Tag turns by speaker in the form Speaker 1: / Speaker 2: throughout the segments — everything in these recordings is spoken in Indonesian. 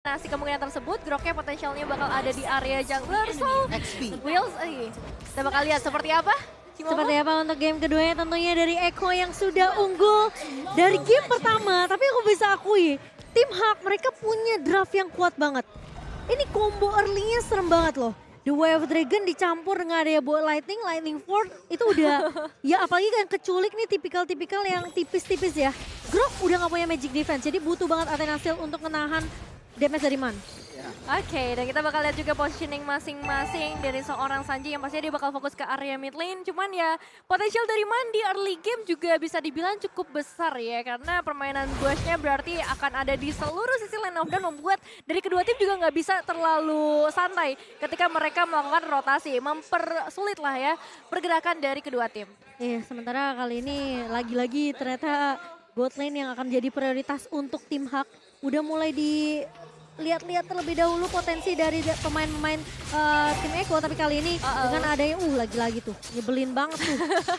Speaker 1: Nasi kemungkinan tersebut, Groknya potensialnya bakal ada di area jungler, so Wheels, kita bakal lihat seperti apa.
Speaker 2: Seperti apa untuk game keduanya tentunya dari Eko yang sudah unggul dari game pertama. Tapi aku bisa akui, tim Hak mereka punya draft yang kuat banget. Ini combo early-nya serem banget loh. The Wave Dragon dicampur dengan ada Bolt Lightning, Lightning Ford itu udah ya apalagi kan keculik nih tipikal-tipikal yang tipis-tipis ya. Grok udah gak punya magic defense jadi butuh banget Athena Shield untuk menahan damage dari Man.
Speaker 1: Oke, dan kita bakal lihat juga positioning masing-masing dari seorang Sanji yang pastinya dia bakal fokus ke area mid lane. Cuman ya potensial dari Man di early game juga bisa dibilang cukup besar ya. Karena permainan bushnya berarti akan ada di seluruh sisi lane of dan membuat dari kedua tim juga nggak bisa terlalu santai ketika mereka melakukan rotasi. Mempersulit lah ya pergerakan dari kedua tim.
Speaker 2: Iya, sementara kali ini lagi-lagi ternyata bot lane yang akan jadi prioritas untuk tim Hak. Udah mulai lihat-lihat terlebih dahulu potensi dari pemain-pemain tim Eko, tapi kali ini dengan adanya lagi-lagi tuh nyebelin banget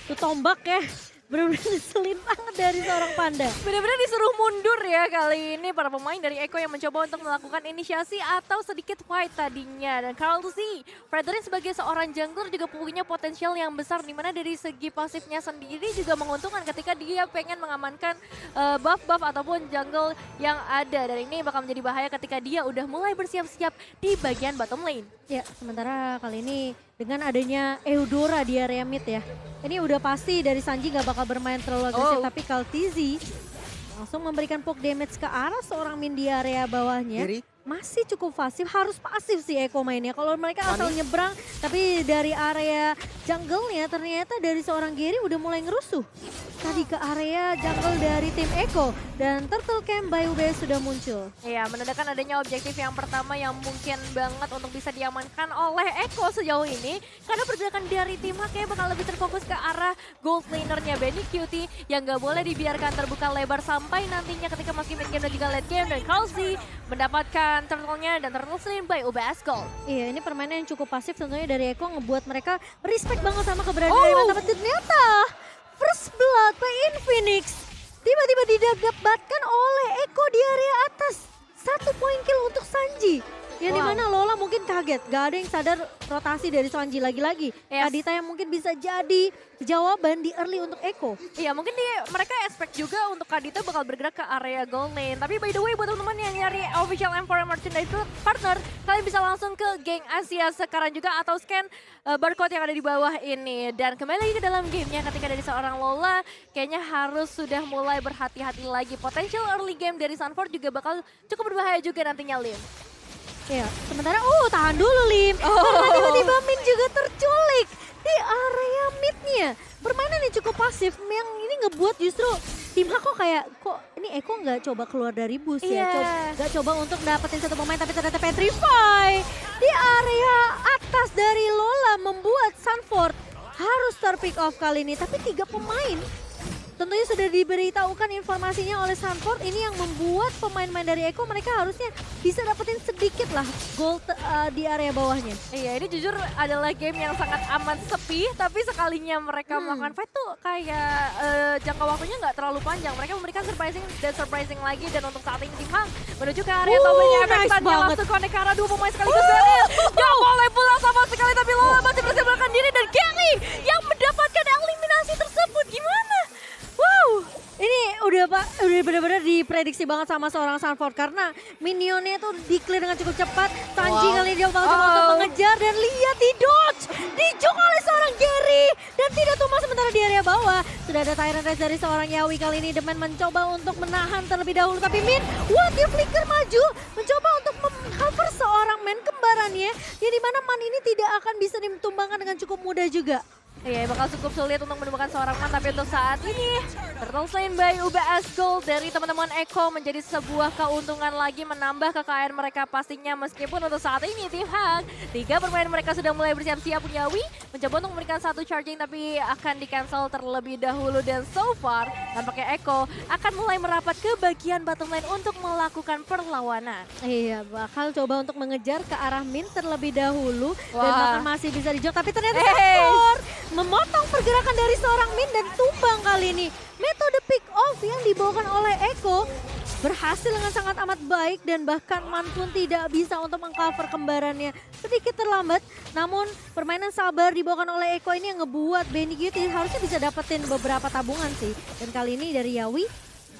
Speaker 2: tuh tombak ya, benar-benar ngeselin banget dari seorang Panda.
Speaker 1: Benar-benar disuruh mundur ya kali ini para pemain dari Eko yang mencoba untuk melakukan inisiasi atau sedikit fight tadinya. Dan Carl C, Frederick sebagai seorang jungler juga punya potensial yang besar dimana dari segi pasifnya sendiri juga menguntungkan ketika dia pengen mengamankan buff-buff ataupun jungle yang ada. Dan ini bakal menjadi bahaya ketika dia udah mulai bersiap-siap di bagian bottom lane.
Speaker 2: Ya, sementara kali ini dengan adanya Eudora di area mid ya. Ini udah pasti dari Sanji gak bakal bermain terlalu agresif, tapi Kaltizi langsung memberikan poke damage ke arah seorang min di area bawahnya. Masih cukup pasif, harus pasif sih Eko mainnya. Kalau mereka asal nyebrang, tapi dari area jungle-nya ternyata dari seorang Gary udah mulai ngerusuh. Tadi ke area jungle dari tim Eko dan Turtle Camp by UBS sudah muncul.
Speaker 1: Iya, menandakan adanya objektif yang pertama yang mungkin banget untuk bisa diamankan oleh Eko sejauh ini. Karena pergerakan dari tim Hak bakal lebih terfokus ke arah gold laner-nya Benny Cutie yang gak boleh dibiarkan terbuka lebar sampai nantinya ketika masuk mid game dan juga late game. Dan Kalsi mendapatkan turtle-nya dan turtle slain by UBS Gold.
Speaker 2: Iya, ini permainan yang cukup pasif tentunya dari Eko ngebuat mereka respect banget sama keberadaan dari Man. Tapi ternyata first blood by Infinix tiba-tiba didapatkan oleh Eko di area atas. 1 poin kill untuk Sanji. Yang dimana Lola mungkin kaget, gak ada yang sadar rotasi dari Sanji lagi-lagi. Kadita yang mungkin bisa jadi jawaban di early untuk Eko.
Speaker 1: Iya, mungkin mereka expect juga untuk Kadita bakal bergerak ke area gold lane. Tapi by the way buat teman-teman yang nyari official M4 merchandise partner, kalian bisa langsung ke Geng Asia sekarang juga atau scan barcode yang ada di bawah ini. Dan kembali lagi ke dalam gamenya ketika dari seorang Lola, kayaknya harus sudah mulai berhati-hati lagi. Potential early game dari Sunford juga bakal cukup berbahaya juga nantinya, Lim.
Speaker 2: Ya, sementara tahan dulu Lim. Karena tiba-tiba Min juga terculik di area midnya. Permainan yang cukup pasif yang ini ngebuat justru tim Hak kok ini Eko nggak coba keluar dari bus ya. Nggak coba untuk dapetin satu pemain tapi ternyata Petrify di area atas dari Lola membuat Sunford harus terpick off kali ini. Tapi 3 pemain tentunya sudah diberitahukan informasinya oleh Sunford, ini yang membuat pemain-pemain dari Eko mereka harusnya bisa dapetin sedikit lah gold di area bawahnya.
Speaker 1: Iya, ini jujur adalah game yang sangat amat sepi, tapi sekalinya mereka melakukan fight tuh kayak jangka waktunya nggak terlalu panjang. Mereka memberikan surprising lagi dan untuk saat ini tim Hang menuju ke area tombelnya efektannya langsung connect ke arah 2 pemain sekaligus barrier. Gak boleh pulang sama sekali tapi Lola masih bersiapkan diri dan Gary yang mendapatkan eliminasi tersebut. Gimana?
Speaker 2: Wow, ini udah benar-benar diprediksi banget sama seorang Sunford karena minionnya tuh di-clear dengan cukup cepat. Sanji kali ini dia bakal coba untuk mengejar dan lihat di dodge, dijok oleh seorang Gary dan tidak tumbang sementara di area bawah. Sudah ada Tyrant Race dari seorang Yawi kali ini. The Man mencoba untuk menahan terlebih dahulu tapi Min, dia flicker maju mencoba untuk mengcover seorang Man kembarannya yang dimana Man ini tidak akan bisa ditumbangkan dengan cukup mudah juga.
Speaker 1: Iya, bakal cukup sulit untuk menemukan seorang Man, tapi untuk saat ini Turtle slain by UBS Gold dari teman-teman Eko menjadi sebuah keuntungan lagi menambah kekayaan mereka pastinya meskipun untuk saat ini tim Hak 3 pemain mereka sudah mulai bersiap-siap punya Wi mencoba untuk memberikan 1 charging tapi akan di cancel terlebih dahulu dan so far tampaknya Eko akan mulai merapat ke bagian bottom lane untuk melakukan perlawanan.
Speaker 2: Iya, bakal coba untuk mengejar ke arah Min terlebih dahulu dan bahkan masih bisa dijok tapi ternyata Sunford memotong pergerakan dari seorang Min dan tumbang kali ini. Metode pick off yang dibawakan oleh Eko berhasil dengan sangat amat baik dan bahkan Man pun tidak bisa untuk mengcover kembarannya. Sedikit terlambat, namun permainan sabar dibawakan oleh Eko ini yang ngebuat Benny Cutie harusnya bisa dapetin beberapa tabungan sih. Dan kali ini dari Yawi,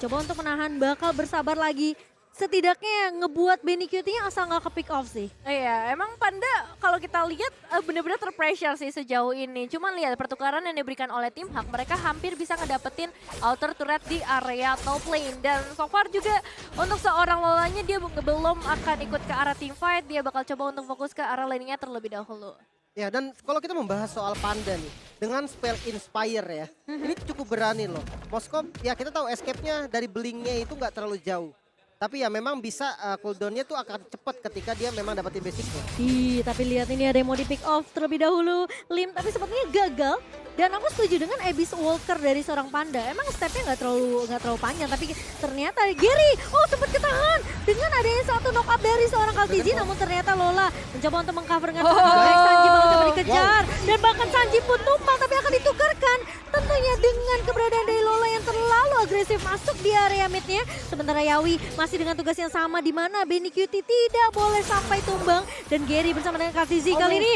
Speaker 2: coba untuk menahan, bakal bersabar lagi. Setidaknya ngebuat Benny Cutie-nya asal nggak ke pick off sih.
Speaker 1: Iya, emang Panda kalau kita lihat bener-bener terpressure sih sejauh ini. Cuman lihat pertukaran yang diberikan oleh tim Hak, mereka hampir bisa ngedapetin outer turret di area top lane. Dan so far juga untuk seorang Lolanya dia belum akan ikut ke arah team fight, dia bakal coba untuk fokus ke arah laning-nya terlebih dahulu.
Speaker 3: Ya, dan kalau kita membahas soal Panda nih, dengan spell Inspire ya, ini cukup berani loh. Moskov, ya kita tahu escape-nya dari Blink-nya itu nggak terlalu jauh. Tapi ya memang bisa cooldown-nya tuh akan cepat ketika dia memang dapetin basicnya.
Speaker 2: Ih, tapi lihat ini ada yang mau di pick off terlebih dahulu. Lim, tapi sepertinya gagal. Dan aku setuju dengan Abyss Walker dari seorang Panda. Emang stepnya nggak terlalu panjang, tapi ternyata Gary, oh sempat ketahan dengan adanya satu knock up dari seorang Kaltizi, namun ternyata Lola mencoba untuk mengcover dengan baik. Sanji bakal coba dikejar, dan bahkan Sanji pun tumpang, tapi akan ditukarkan tentunya dengan keberadaan dari Lola yang terlalu agresif masuk di area midnya. Sementara Yawi masih dengan tugas yang sama, di mana Benny Cutie tidak boleh sampai tumbang, dan Gary bersama dengan Kaltizi kali ini,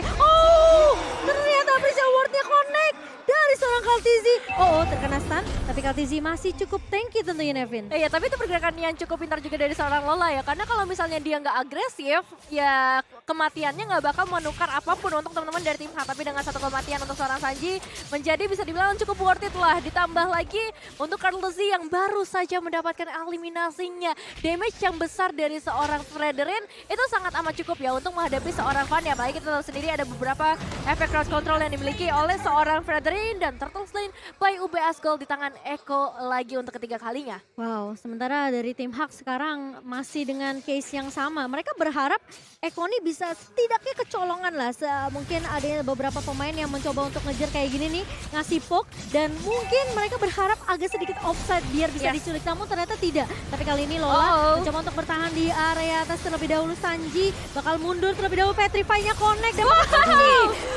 Speaker 2: ternyata Priscilla Ward-nya connect dari seorang Kaltizi. Terkena stun, tapi Kaltizi masih cukup tanky tentunya Nevin.
Speaker 1: Iya, tapi itu pergerakan yang cukup pintar juga dari seorang Lola ya. Karena kalau misalnya dia nggak agresif, ya kematiannya nggak bakal menukar apapun untuk teman-teman dari tim H. Tapi dengan satu kematian untuk seorang Sanji, menjadi bisa dibilang cukup worth it lah. Ditambah lagi untuk Kaltizi yang baru saja mendapatkan eliminasinya. Damage yang besar dari seorang Fredrin itu sangat amat cukup ya untuk menghadapi seorang Van. Ya, apalagi kita tahu sendiri ada beberapa efek cross control yang dimiliki oleh seorang Fredrin, dan Turtle Lane by UBS Gold di tangan Eko lagi untuk ketiga kalinya.
Speaker 2: Wow, sementara dari tim Hak sekarang masih dengan case yang sama. Mereka berharap Eko ini bisa setidaknya kecolongan lah. Mungkin ada beberapa pemain yang mencoba untuk ngejar kayak gini nih, ngasih poke, dan mungkin mereka berharap agak sedikit offside biar bisa diculik, namun ternyata tidak. Tapi kali ini Lola mencoba untuk bertahan di area atas terlebih dahulu. Sanji bakal mundur terlebih dahulu, Petrify-nya connect, dan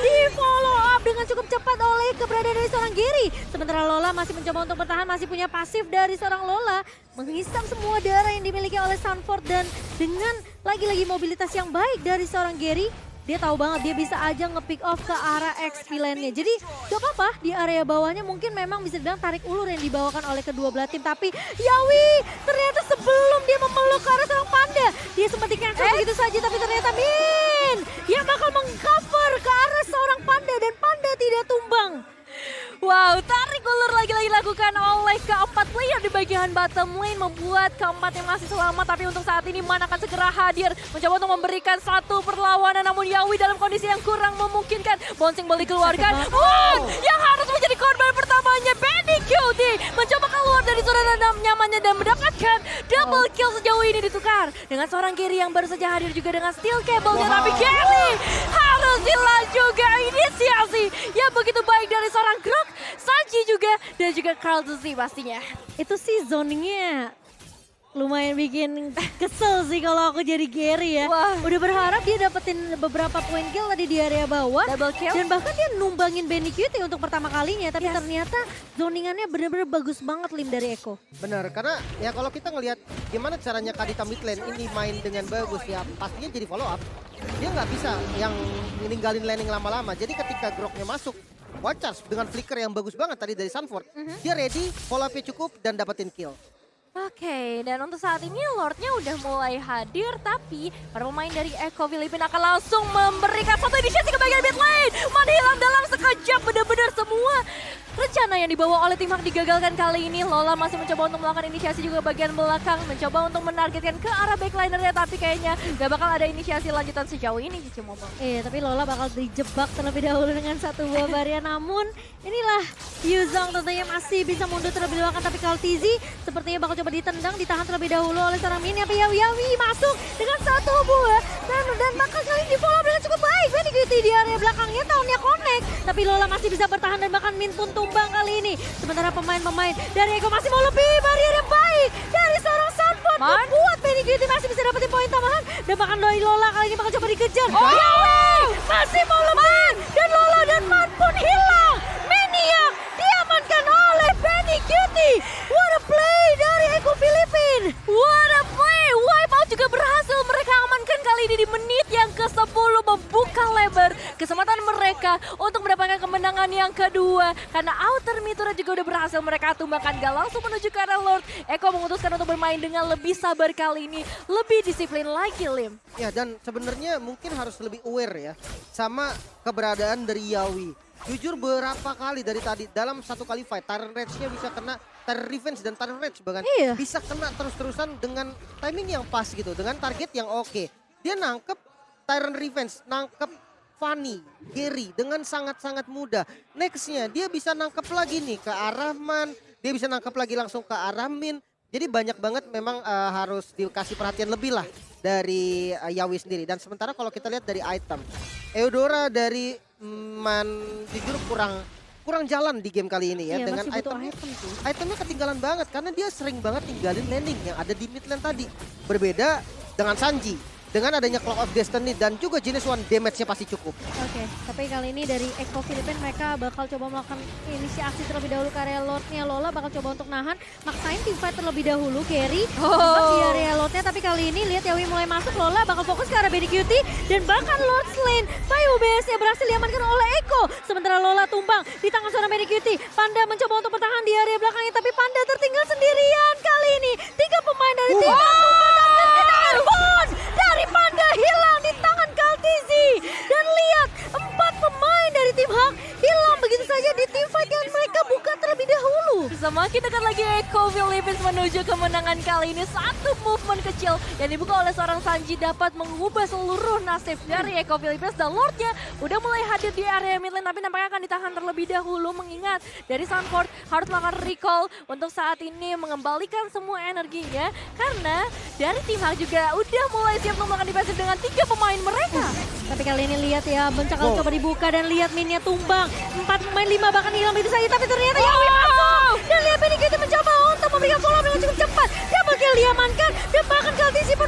Speaker 2: di follow up dengan cukup cepat oleh keberadaan dari seorang Gary. Sementara Lola masih mencoba untuk bertahan, masih punya pasif dari seorang Lola, menghisap semua darah yang dimiliki oleh Sanford, dan dengan lagi-lagi mobilitas yang baik dari seorang Gary, dia tahu banget dia bisa aja nge-pick off ke arah XP lane-nya. Jadi gak apa-apa, di area bawahnya mungkin memang bisa dibilang tarik ulur yang dibawakan oleh kedua belah tim. Tapi Yawi ternyata sebelum dia memeluk ke arah seorang Panda, dia sempat di-cancel begitu saja, tapi ternyata Min yang bakal meng-cover ke arah seorang Panda, dan Panda tidak tumbang.
Speaker 1: Wow, tarik ulur lagi-lagi dilakukan oleh keempat player di bagian bottom lane, membuat keempat yang masih selamat. Tapi untuk saat ini Man akan segera hadir, mencoba untuk memberikan satu perlawanan, namun Yawi dalam kondisi yang kurang memungkinkan. Bouncing ball dikeluarkan, yang harus menjadi korban pertamanya Benny Cutie mencoba keluar dari zona nyamannya dan mendapatkan double kill sejauh ini, ditukar dengan seorang Gary yang baru saja hadir juga dengan steel cable-nya. Tapi Gary harus hilang juga inisiasi yang begitu baik dari seorang Grok, Sanji juga, dan juga Kaltizi pastinya.
Speaker 2: Itu sih zoningnya lumayan bikin kesel sih kalau aku jadi Gary ya.
Speaker 1: Wah.
Speaker 2: Udah berharap dia dapetin beberapa point kill tadi di area bawah.
Speaker 1: Double kill.
Speaker 2: Dan bahkan dia numbangin Benny Cutie untuk pertama kalinya. Tapi ternyata zoningannya bener-bener bagus banget Lim dari Eko.
Speaker 3: Benar, karena ya kalau kita ngelihat gimana caranya Kadita mid lane ini main dengan bagus ya, pastinya jadi follow up. Dia nggak bisa yang ninggalin laning lama-lama. Jadi ketika Groknya masuk, one charge dengan flicker yang bagus banget tadi dari Sanford, dia ready, follow up-nya cukup dan dapetin kill.
Speaker 1: Oke, dan untuk saat ini Lordnya udah mulai hadir, tapi para pemain dari Eko Filipina akan langsung memberikan satu inisiasi ke bagian mid lane. Man hilang dalam sekejap, benar-benar semua rencana yang dibawa oleh tim Hak digagalkan kali ini. Lola masih mencoba untuk melakukan inisiasi juga bagian belakang, mencoba untuk menargetkan ke arah backlinernya, tapi kayaknya gak bakal ada inisiasi lanjutan sejauh ini Cici Momong.
Speaker 2: Tapi Lola bakal dijebak terlebih dahulu dengan satu buah barrier. Namun inilah Yuzong tentunya masih bisa mundur terlebih dahulu, tapi Kaltizi sepertinya bakal coba ditendang, ditahan terlebih dahulu oleh seorang Min. Tapi Yawi masuk dengan satu buah, dan maka kali ini di follow up dengan cukup baik. Benny Cutie di area belakangnya, tahunnya connect, tapi Lola masih bisa bertahan dan bahkan Min pun tumbang kali ini. Sementara pemain-pemain dari Eko masih mau lebih, barrier yang baik dari seorang Sanford membuat Benny Cutie masih bisa dapetin poin tambahan, dan bahkan dari Lola kali ini bakal coba dikejar. Yawi masih mau lebih, dan Lola dan Man pun hilang. Maniac diamankan oleh Benny Cutie. What a play dari Eko Filipin.
Speaker 1: What ini di menit yang ke-10 membuka lebar kesempatan mereka untuk mendapatkan kemenangan yang kedua. Karena outer Mitura juga udah berhasil mereka tumbangkan, gak langsung menuju ke arah Lord. Eko memutuskan untuk bermain dengan lebih sabar kali ini, lebih disiplin lagi Lim.
Speaker 3: Ya, dan sebenarnya mungkin harus lebih aware ya sama keberadaan dari Yawi. Jujur beberapa kali dari tadi dalam satu kali fight, Tyrant Rage-nya bisa kena, Tyrant Revenge dan Tyrant Rage bahkan bisa kena terus-terusan dengan timing yang pas gitu, dengan target yang oke. Dia nangkep Tyrant Revenge, nangkep Fanny, Gary dengan sangat-sangat mudah. Nextnya dia bisa nangkep lagi nih ke arah Man, dia bisa nangkep lagi langsung ke arah Min. Jadi banyak banget memang harus dikasih perhatian lebih lah dari Yawi sendiri. Dan sementara kalau kita lihat dari item, Eudora dari Man jujur kurang jalan di game kali ini ya.
Speaker 2: Iya,
Speaker 3: dengan itemnya ketinggalan banget karena dia sering banget tinggalin landing yang ada di mid lane tadi. Berbeda dengan Sanji. Dengan adanya Clock of Destiny dan juga jenis one damage-nya pasti cukup.
Speaker 2: Oke, tapi kali ini dari Eko Philippines mereka bakal coba melakukan inisiasi terlebih dahulu ke area Lordnya. Lola bakal coba untuk nahan, maksain teamfight terlebih dahulu. Gary di area Lordnya, tapi kali ini lihat Yawi mulai masuk. Lola bakal fokus ke arah BDQT dan bahkan Lord Lane. Bayu UBS-nya berhasil diamankan oleh Eko. Sementara Lola tumbang di tangan seorang BDQT. Panda mencoba untuk bertahan di area belakangnya, tapi Panda tertinggal sendirian kali ini. 3 pemain dari tim tumbang dan kita airborne dari Panda hilang di tangan Kaltizi. Dan lihat 4 pemain dari tim Hak hilang begitu saja di tim fight yang mereka buka terlebih dahulu.
Speaker 1: Semakin dekat lagi Eko Philippines menuju kemenangan kali ini. Satu movement kecil yang dibuka oleh seorang Sanji dapat mengubah seluruh nasib dari Eko Philippines. Dan Lordnya udah mulai hadir di area mid lane, tapi nampaknya akan ditahan terlebih dahulu. Mengingat dari Sunford harus melakukan recall untuk saat ini mengembalikan semua energinya. Karena dari tim Hak juga udah mulai siap melakukan defensive dengan 3 pemain mereka.
Speaker 2: Tapi kali ini lihat ya, bencakal coba dibuka dan lihat minnya tumbang. 4 pemain 5 bahkan hilang begitu saja, tapi ternyata Yawi masuk. Dan lihat BDQT mencoba untuk memberikan follow dengan cukup cepat. Double kill diamankan dan bahkan Kaltizi pun